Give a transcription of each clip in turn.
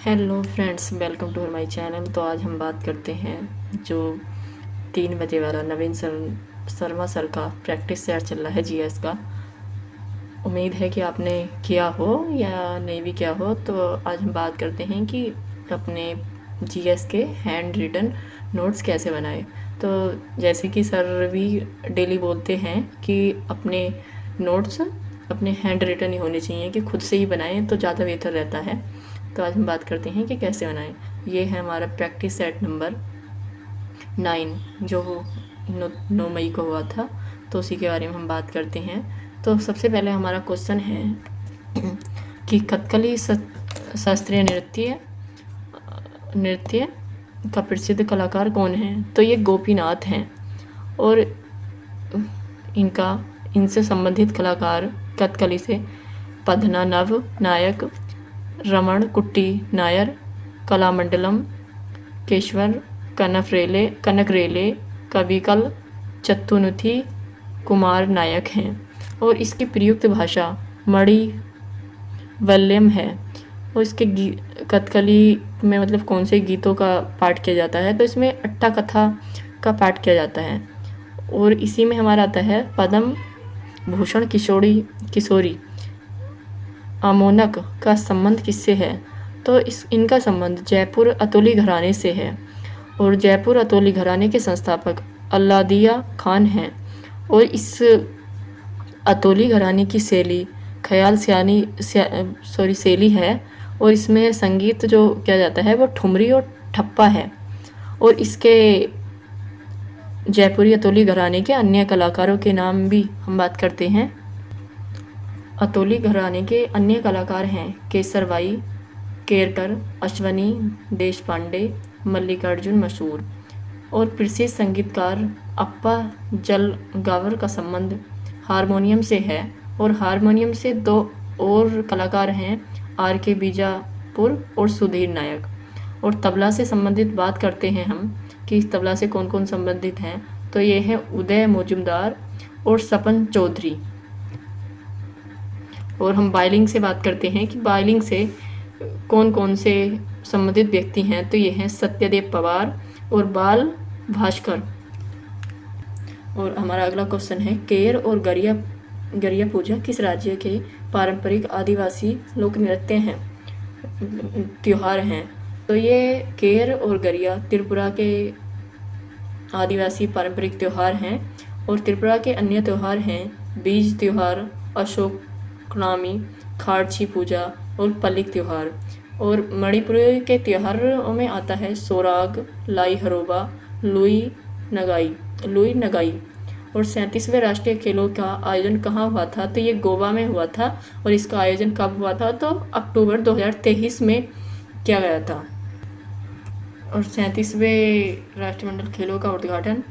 Hello friends, welcome to my channel. तो आज हम बात करते हैं जो 3 बजे वाला नवीन शर्मा सर का प्रैक्टिस सेट चल रहा है जीएस का। उम्मीद है कि आपने किया हो या नहीं भी किया हो। तो आज हम बात करते हैं कि अपने जीएस के हैंड रिटन नोट्स कैसे बनाएं। तो जैसे कि सर भी डेली बोलते हैं कि अपने नोट्स अपने हैंड रिटन ही होने चाहिए, कि खुद से ही बनाएं तो ज़्यादा बेहतर रहता है। तो आज हम बात करते हैं कि कैसे बनाएं। ये है हमारा प्रैक्टिस सेट नंबर 9 जो 9 मई को हुआ था। तो उसी के बारे में हम बात करते हैं। तो सबसे पहले हमारा क्वेश्चन है कि कथकली शास्त्रीय नृत्य नृत्य का प्रसिद्ध कलाकार कौन है। तो ये गोपीनाथ हैं और इनसे संबंधित कलाकार कथकली से पद्मना नव नायक, रमण कुट्टी नायर, कलामंडलम केशवर, कनकरेले, कविकल चतुनुथी कुमार नायक हैं। और इसकी प्रयुक्त भाषा मणि वल्लम है। और इसके कथकली में मतलब कौन से गीतों का पाठ किया जाता है। तो इसमें अट्टा कथा का पाठ किया जाता है। और इसी में हमारा आता है पद्म भूषण किशोरी आमोनक का संबंध किससे है। तो इनका संबंध जयपुर अतोली घराने से है। और जयपुर अतोली घराने के संस्थापक अल्लादिया खान हैं। और इस अतोली घराने की शैली शैली है। और इसमें संगीत जो किया जाता है वो ठुमरी और ठप्पा है। और इसके जयपुरी अतोली घराने के अन्य कलाकारों के नाम भी हम बात करते हैं। अतोली घराने के अन्य कलाकार हैं केसरबाई, केरकर, अश्वनी देशपांडे, मल्लिकार्जुन मशहूर। और प्रसिद्ध संगीतकार अप्पा जलगावर का संबंध हारमोनियम से है। और हारमोनियम से 2 और कलाकार हैं आर के बीजापुर और सुधीर नायक। और तबला से संबंधित बात करते हैं हम कि इस तबला से कौन कौन संबंधित हैं। तो ये हैं उदय मजुमदार और सपन चौधरी। और हम वायलिन से बात करते हैं कि वायलिन से कौन कौन से संबंधित व्यक्ति हैं। तो ये हैं सत्यदेव पवार और बाल भास्कर। और हमारा अगला क्वेश्चन है केर और गरिया पूजा किस राज्य के पारंपरिक आदिवासी लोक नृत्य हैं त्योहार हैं। तो ये केर और गरिया त्रिपुरा के आदिवासी पारंपरिक त्यौहार हैं। और त्रिपुरा के अन्य त्यौहार हैं बीज त्यौहार, अशोकनामी, खाड़ची पूजा और पलिक त्यौहार। और मणिपुर के त्योहारों में आता है सोराग, लाई हरोबा, लुई नगाई। और 37वें राष्ट्रीय खेलों का आयोजन कहाँ हुआ था। तो ये गोवा में हुआ था। और इसका आयोजन कब हुआ था। तो अक्टूबर 2023 में किया गया था। और 37वें राष्ट्रमंडल खेलों का उद्घाटन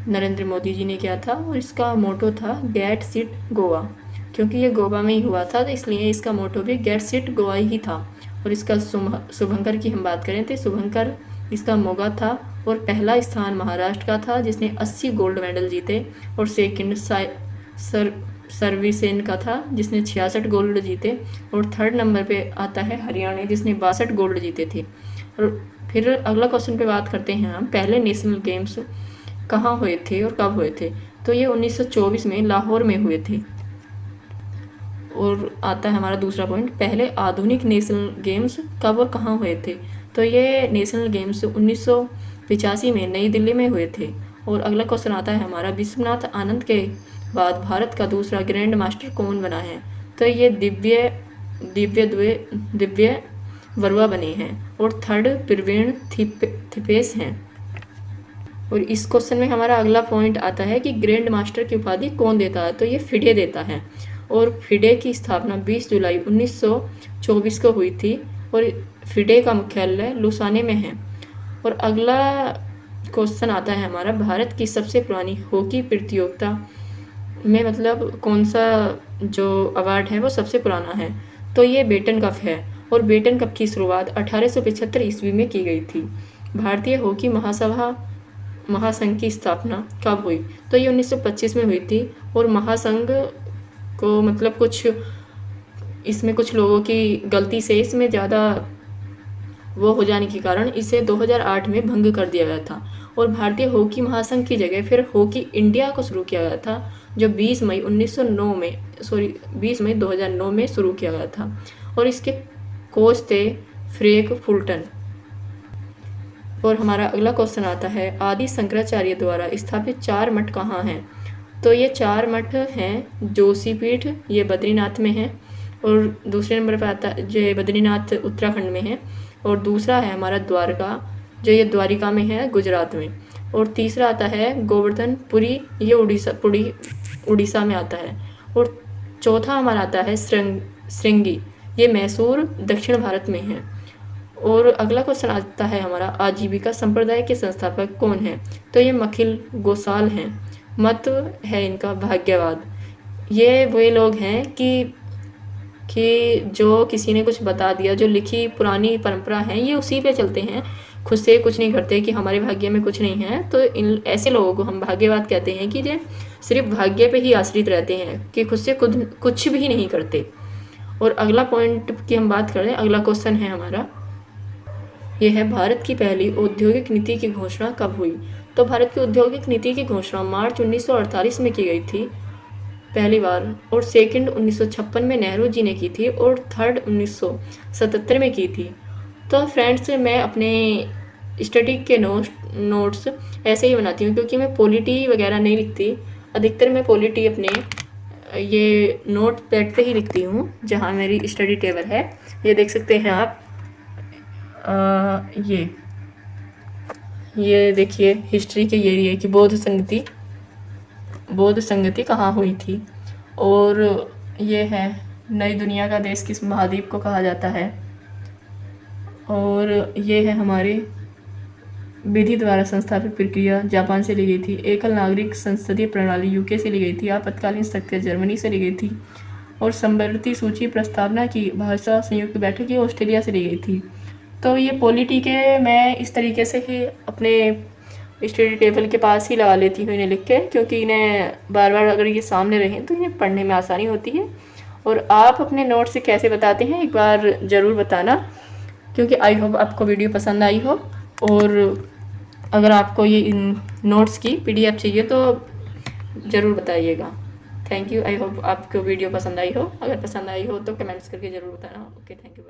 नरेंद्र मोदी जी ने किया था। और इसका मोटो था गेट सीट गोवा। क्योंकि ये गोवा में ही हुआ था तो इसलिए इसका मोटो भी गेट सीट गोवा ही था। और इसका शुभंकर की हम बात करें तो शुभंकर इसका मोगा था। और पहला स्थान महाराष्ट्र का था जिसने 80 गोल्ड मेडल जीते। और सेकंड सर्विसेन का था जिसने 66 गोल्ड जीते। और थर्ड नंबर पे आता है हरियाणा जिसने 62 गोल्ड जीते थे। और फिर अगला क्वेश्चन पे बात करते हैं हम पहले नेशनल गेम्स कहाँ हुए थे और कब हुए थे। तो ये 1924 में लाहौर में हुए थे। और आता है हमारा दूसरा पॉइंट पहले आधुनिक नेशनल गेम्स कब और कहाँ हुए थे। तो ये नेशनल गेम्स 1985 में नई दिल्ली में हुए थे। और अगला क्वेश्चन आता है हमारा विश्वनाथ आनंद के बाद भारत का दूसरा ग्रैंड मास्टर कौन बना है। तो ये दिव्य बरुआ बने हैं। और थर्ड प्रवीण थिपेस हैं। और इस क्वेश्चन में हमारा अगला पॉइंट आता है कि ग्रैंड मास्टर की उपाधि कौन देता है। तो ये फिडे देता है। और फिडे की स्थापना 20 जुलाई 1924 को हुई थी। और फिडे का मुख्यालय लुसाने में है। और अगला क्वेश्चन आता है हमारा भारत की सबसे पुरानी हॉकी प्रतियोगिता में मतलब कौन सा जो अवार्ड है वो सबसे पुराना है। तो ये बेटन कप है। और बेटन कप की शुरुआत 1875 ईस्वी में की गई थी। भारतीय हॉकी महासंघ की स्थापना कब हुई। तो ये 1925 में हुई थी। और महासंघ को मतलब इसमें कुछ लोगों की गलती से इसमें ज़्यादा वो हो जाने के कारण इसे 2008 में भंग कर दिया गया था और भारतीय हॉकी महासंघ की जगह फिर हॉकी इंडिया को शुरू किया गया था, जो 20 मई 2009 में शुरू किया गया था और इसके कोच थे फ्रेक फुलटन। और हमारा अगला क्वेश्चन आता है, आदि शंकराचार्य द्वारा स्थापित 4 मठ कहाँ हैं? तो ये 4 मठ हैं जोशीपीठ, ये बद्रीनाथ में है, और दूसरे नंबर पर आता है जो बद्रीनाथ उत्तराखंड में है, और दूसरा है हमारा द्वारका, जो ये द्वारिका में है गुजरात में, और तीसरा आता है गोवर्धन पुरी, ये उड़ीसा में आता है, और चौथा हमारा आता है श्रृंगी, ये मैसूर दक्षिण भारत में है। और अगला क्वेश्चन आता है हमारा, आजीविका संप्रदाय के संस्थापक कौन है? तो ये मखिल गोसाल हैं। मत है इनका भाग्यवाद। ये वे लोग हैं कि जो किसी ने कुछ बता दिया, जो लिखी पुरानी परंपरा है, ये उसी पे चलते हैं, खुद से कुछ नहीं करते कि हमारे भाग्य में कुछ नहीं है। तो इन ऐसे लोगों को हम भाग्यवाद कहते हैं कि जो सिर्फ भाग्य पे ही आश्रित रहते हैं, कि खुद से कुछ भी नहीं करते। और अगला पॉइंट की हम बात करें, अगला क्वेश्चन है हमारा, ये है भारत की पहली औद्योगिक नीति की घोषणा कब हुई? तो भारत की औद्योगिक नीति की घोषणा मार्च 1948 में की गई थी पहली बार, और सेकंड 1956 में नेहरू जी ने की थी, और थर्ड 1977 में की थी। तो फ्रेंड्स, मैं अपने स्टडी के नोट्स ऐसे ही बनाती हूँ, क्योंकि मैं पॉलिटी वगैरह नहीं लिखती। अधिकतर मैं पॉलिटी अपने ये नोट पैड पे ही लिखती हूँ, जहाँ मेरी स्टडी टेबल है। ये देख सकते हैं आप, ये देखिए हिस्ट्री के एरिया की बौद्ध संगति कहाँ हुई थी, और ये है नई दुनिया का देश किस महाद्वीप को कहा जाता है, और ये है हमारी विधि द्वारा संस्थापित प्रक्रिया जापान से ली गई थी, एकल नागरिक संसदीय प्रणाली यूके से ली गई थी, आपातकालीन शक्ति जर्मनी से ली गई थी, और संवर्ती सूची प्रस्तावना की भाषा संयुक्त बैठक की ऑस्ट्रेलिया से ली गई थी। तो ये पॉलिटी के मैं इस तरीके से ही अपने स्टडी टेबल के पास ही लगा लेती हूँ इन्हें लिख के, क्योंकि इन्हें बार बार अगर ये सामने रहें तो इन्हें पढ़ने में आसानी होती है। और आप अपने नोट्स से कैसे बताते हैं एक बार ज़रूर बताना, क्योंकि आई होप आपको वीडियो पसंद आई हो। और अगर आपको ये इन नोट्स की PDF चाहिए तो ज़रूर बताइएगा। Thank you. आई होप आपको वीडियो पसंद आई हो। अगर पसंद आई हो तो कमेंट्स करके ज़रूर बताना। Okay, thank you.